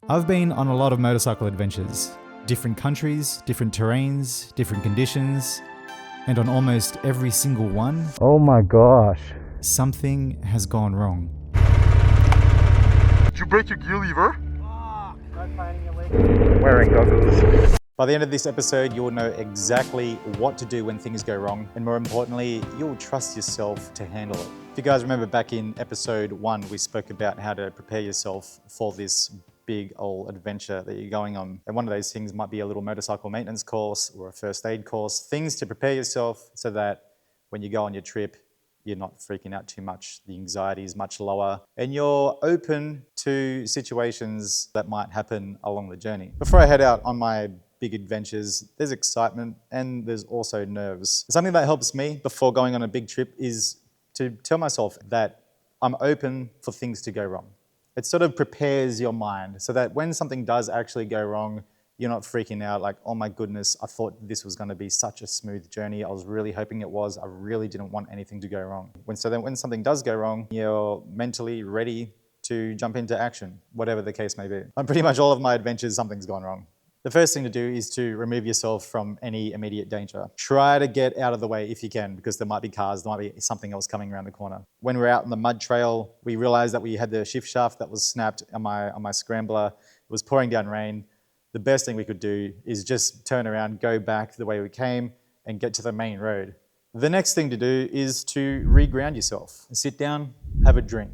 I've been on a lot of motorcycle adventures. Different countries, different terrains, different conditions, and on almost every single one, oh my gosh, something has gone wrong. Did you break your gear lever? wearing goggles. By the end of this episode, you'll know exactly what to do when things go wrong, and more importantly, you'll trust yourself to handle it. If you guys remember back in episode 1, we spoke about how to prepare yourself for this big old adventure that you're going on. And one of those things might be a little motorcycle maintenance course or a first aid course, things to prepare yourself so that when you go on your trip, you're not freaking out too much, the anxiety is much lower, and you're open to situations that might happen along the journey. Before I head out on my big adventures, there's excitement and there's also nerves. Something that helps me before going on a big trip is to tell myself that I'm open for things to go wrong. It sort of prepares your mind so that when something does actually go wrong, you're not freaking out like, oh my goodness, I thought this was going to be such a smooth journey. I was really hoping it was. I really didn't want anything to go wrong. When something does go wrong, you're mentally ready to jump into action, whatever the case may be. On pretty much all of my adventures, something's gone wrong. The first thing to do is to remove yourself from any immediate danger. Try to get out of the way if you can, because there might be cars, there might be something else coming around the corner. When we're out on the mud trail, we realized that we had the shift shaft that was snapped on my scrambler. It was pouring down rain. The best thing we could do is just turn around, go back the way we came, and get to the main road. The next thing to do is to re-ground yourself. Sit down, have a drink.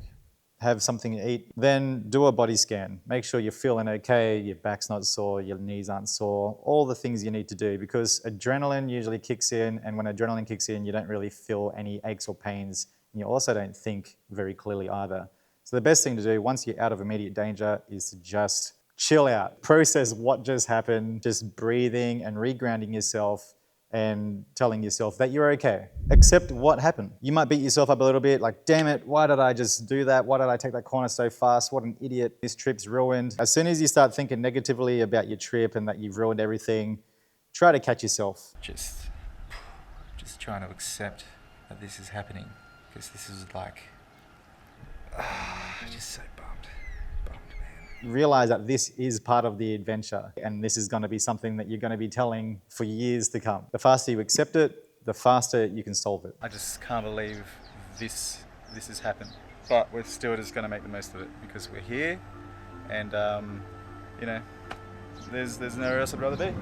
Have something to eat, then do a body scan. Make sure you're feeling okay, your back's not sore, your knees aren't sore, all the things you need to do, because adrenaline usually kicks in, and when adrenaline kicks in, you don't really feel any aches or pains, and you also don't think very clearly either. So the best thing to do once you're out of immediate danger is to just chill out, process what just happened, just breathing and regrounding yourself and telling yourself that you're okay. Accept what happened. You might beat yourself up a little bit, like, damn it, why did I just do that? Why did I take that corner so fast? What an idiot, this trip's ruined. As soon as you start thinking negatively about your trip and that you've ruined everything, try to catch yourself. Just trying to accept that this is happening, because this is like, just so bummed, man. Realize that this is part of the adventure, and this is going to be something that you're going to be telling for years to come. The faster you accept it, the faster you can solve it. I just can't believe this has happened, but we're still just going to make the most of it because we're here, and you know, there's nowhere else I'd rather be.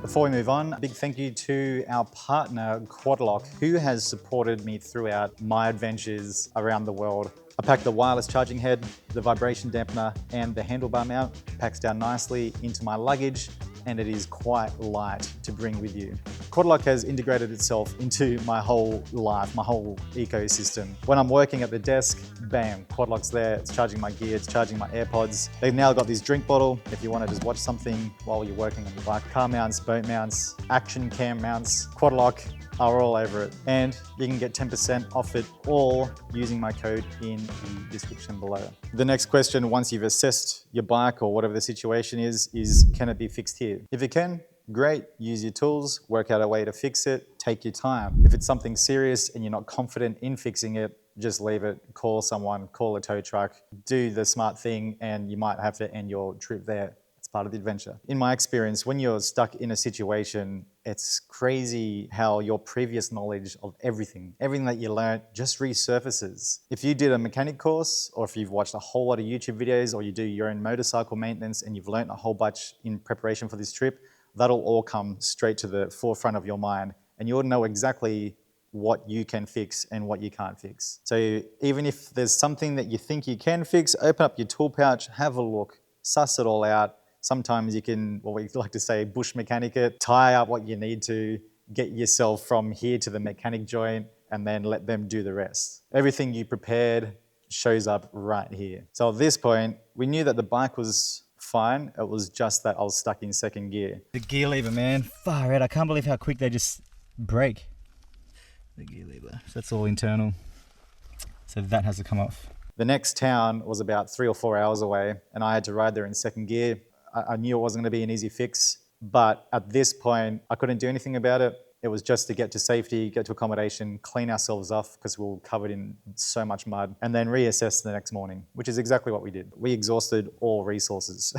Before we move on, a big thank you to our partner, Quadlock, who has supported me throughout my adventures around the world. I packed the wireless charging head, the vibration dampener, and the handlebar mount. It packs down nicely into my luggage, and it is quite light to bring with you. Quadlock has integrated itself into my whole life, my whole ecosystem. When I'm working at the desk, bam, Quadlock's there, it's charging my gear, it's charging my AirPods. They've now got this drink bottle if you want to just watch something while you're working on your bike. Car mounts, boat mounts, action cam mounts, Quadlock are all over it. And you can get 10% off it all using my code in the description below. The next question, once you've assessed your bike or whatever the situation is can it be fixed here? If it can, great, use your tools, work out a way to fix it, take your time. If it's something serious and you're not confident in fixing it, just leave it, call someone, call a tow truck, do the smart thing, and you might have to end your trip there. It's part of the adventure. In my experience, when you're stuck in a situation, it's crazy how your previous knowledge of everything that you learned just resurfaces. If you did a mechanic course, or if you've watched a whole lot of YouTube videos, or you do your own motorcycle maintenance and you've learned a whole bunch in preparation for this trip, that'll all come straight to the forefront of your mind, and you'll know exactly what you can fix and what you can't fix. So even if there's something that you think you can fix, open up your tool pouch, have a look, suss it all out. Sometimes you can, what we like to say, bush mechanic it, tie up what you need to, get yourself from here to the mechanic joint, and then let them do the rest. Everything you prepared shows up right here. So at this point, we knew that the bike was fine. It was just that I was stuck in second gear. The gear lever, man, far out. I can't believe how quick they just break. The gear lever, so that's all internal. So that has to come off. The next town was about 3 or 4 hours away, and I had to ride there in second gear. I knew it wasn't going to be an easy fix, but at this point, I couldn't do anything about it. It was just to get to safety, get to accommodation, clean ourselves off because we were covered in so much mud, and then reassess the next morning, which is exactly what we did. We exhausted all resources.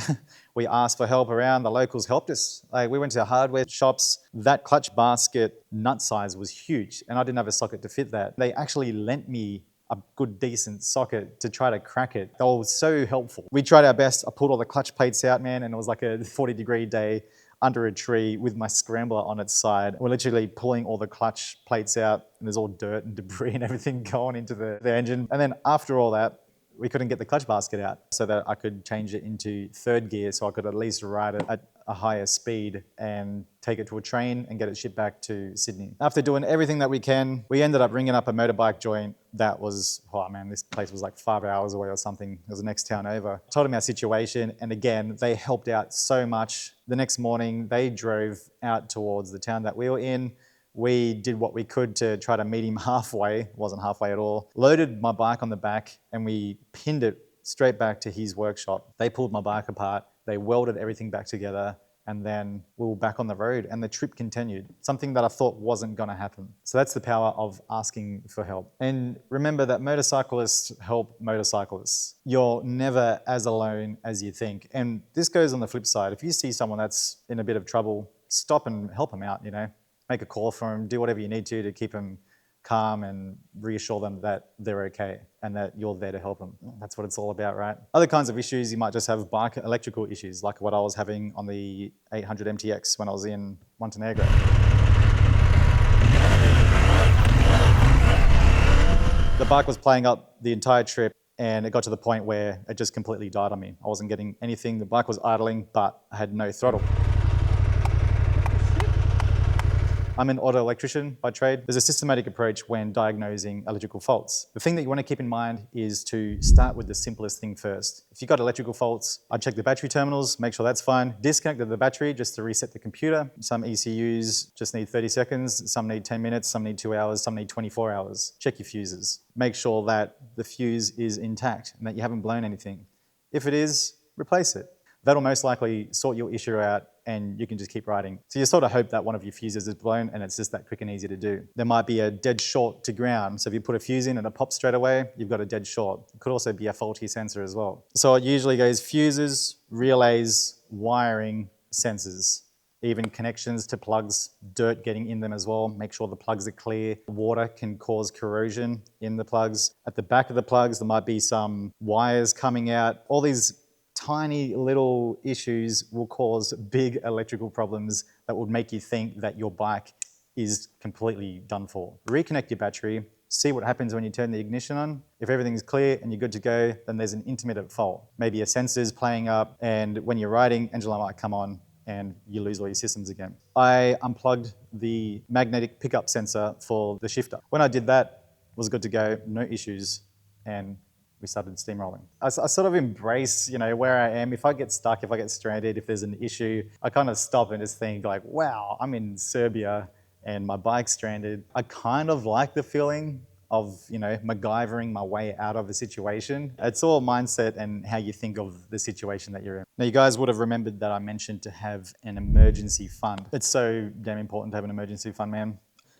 We asked for help around, the locals helped us. Like, we went to hardware shops. That clutch basket nut size was huge, and I didn't have a socket to fit that. They actually lent me a good decent socket to try to crack it. They were so helpful. We tried our best. I pulled all the clutch plates out, man, and it was like a 40-degree day under a tree with my scrambler on its side. We're literally pulling all the clutch plates out, and there's all dirt and debris and everything going into the engine. And then after all that, we couldn't get the clutch basket out so that I could change it into third gear so I could at least ride it at a higher speed and take it to a train and get it shipped back to Sydney. After doing everything that we can, we ended up ringing up a motorbike joint that was, oh man, this place was like 5 hours away or something. It was the next town over. Told them our situation, and again, they helped out so much. The next morning, they drove out towards the town that we were in. We did what we could to try to meet him halfway. It wasn't halfway at all. Loaded my bike on the back and we pinned it straight back to his workshop. They pulled my bike apart. They welded everything back together, and then we were back on the road and the trip continued. Something that I thought wasn't gonna happen. So that's the power of asking for help. And remember that motorcyclists help motorcyclists. You're never as alone as you think. And this goes on the flip side. If you see someone that's in a bit of trouble, stop and help them out, you know? Make a call for them, do whatever you need to keep them calm and reassure them that they're okay and that you're there to help them. That's what it's all about, right? Other kinds of issues, you might just have bike electrical issues, like what I was having on the 800 MTX when I was in Montenegro. The bike was playing up the entire trip, and it got to the point where it just completely died on me. I wasn't getting anything. The bike was idling, but I had no throttle. I'm an auto electrician by trade. There's a systematic approach when diagnosing electrical faults. The thing that you want to keep in mind is to start with the simplest thing first. If you've got electrical faults, I'd check the battery terminals, make sure that's fine. Disconnect the battery just to reset the computer. Some ECUs just need 30 seconds, some need 10 minutes, some need 2 hours, some need 24 hours. Check your fuses. Make sure that the fuse is intact and that you haven't blown anything. If it is, replace it. That'll most likely sort your issue out and you can just keep riding. So you sort of hope that one of your fuses is blown and it's just that quick and easy to do. There might be a dead short to ground. So if you put a fuse in and it pops straight away, you've got a dead short. It could also be a faulty sensor as well. So it usually goes fuses, relays, wiring, sensors, even connections to plugs, dirt getting in them as well. Make sure the plugs are clear. Water can cause corrosion in the plugs. At the back of the plugs, there might be some wires coming out. All these tiny little issues will cause big electrical problems that would make you think that your bike is completely done for. Reconnect your battery, see what happens when you turn the ignition on. If everything's clear and you're good to go, then there's an intermittent fault. Maybe a sensor's playing up, and when you're riding, engine light might come on and you lose all your systems again. I unplugged the magnetic pickup sensor for the shifter. When I did that, it was good to go, no issues, and we started steamrolling. I sort of embrace, where I am. If I get stuck, if I get stranded, if there's an issue, I kind of stop and just think like, wow, I'm in Serbia and my bike's stranded. I kind of like the feeling of, MacGyvering my way out of a situation. It's all mindset and how you think of the situation that you're in. Now, you guys would have remembered that I mentioned to have an emergency fund. It's so damn important to have an emergency fund, man.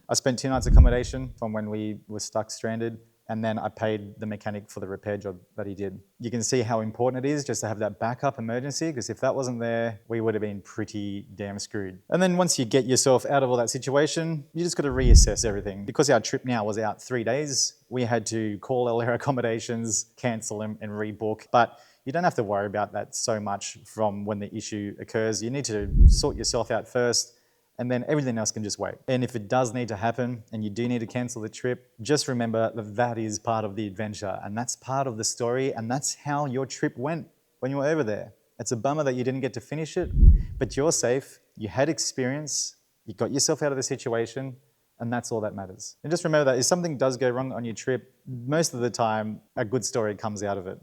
I spent 2 nights accommodation from when we were stuck stranded, and then I paid the mechanic for the repair job that he did. You can see how important it is just to have that backup emergency, because if that wasn't there, we would have been pretty damn screwed. And then once you get yourself out of all that situation, you just got to reassess everything. Because our trip now was out 3 days, we had to call all our accommodations, cancel them and rebook. But you don't have to worry about that so much from when the issue occurs. You need to sort yourself out first, and then everything else can just wait. And if it does need to happen and you do need to cancel the trip, just remember that that is part of the adventure and that's part of the story, and that's how your trip went when you were over there. It's a bummer that you didn't get to finish it, but you're safe, you had experience, you got yourself out of the situation, and that's all that matters. And just remember that if something does go wrong on your trip, most of the time a good story comes out of it.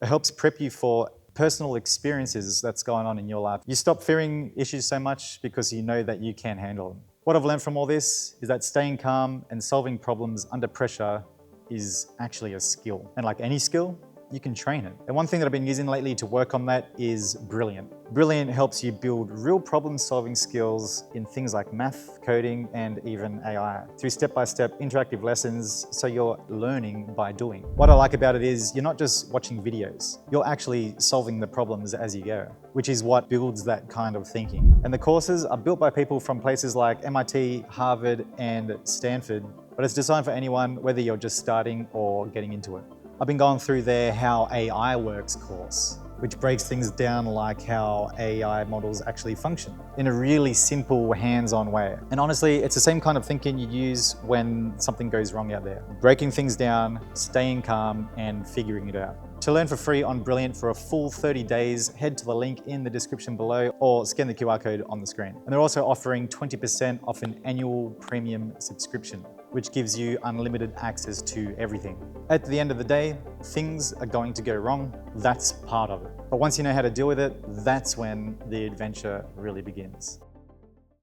It helps prep you for personal experiences that's going on in your life. You stop fearing issues so much because you know that you can handle them. What I've learned from all this is that staying calm and solving problems under pressure is actually a skill. And like any skill, you can train it. And one thing that I've been using lately to work on that is Brilliant. Brilliant helps you build real problem-solving skills in things like math, coding, and even AI through step-by-step interactive lessons, so you're learning by doing. What I like about it is you're not just watching videos, you're actually solving the problems as you go, which is what builds that kind of thinking. And the courses are built by people from places like MIT, Harvard, and Stanford, but it's designed for anyone, whether you're just starting or getting into it. I've been going through their How AI Works course, which breaks things down like how AI models actually function in a really simple, hands-on way. And honestly, it's the same kind of thinking you use when something goes wrong out there. Breaking things down, staying calm, and figuring it out. To learn for free on Brilliant for a full 30 days, head to the link in the description below or scan the QR code on the screen. And they're also offering 20% off an annual premium subscription, which gives you unlimited access to everything. At the end of the day, things are going to go wrong. That's part of it. But once you know how to deal with it, that's when the adventure really begins.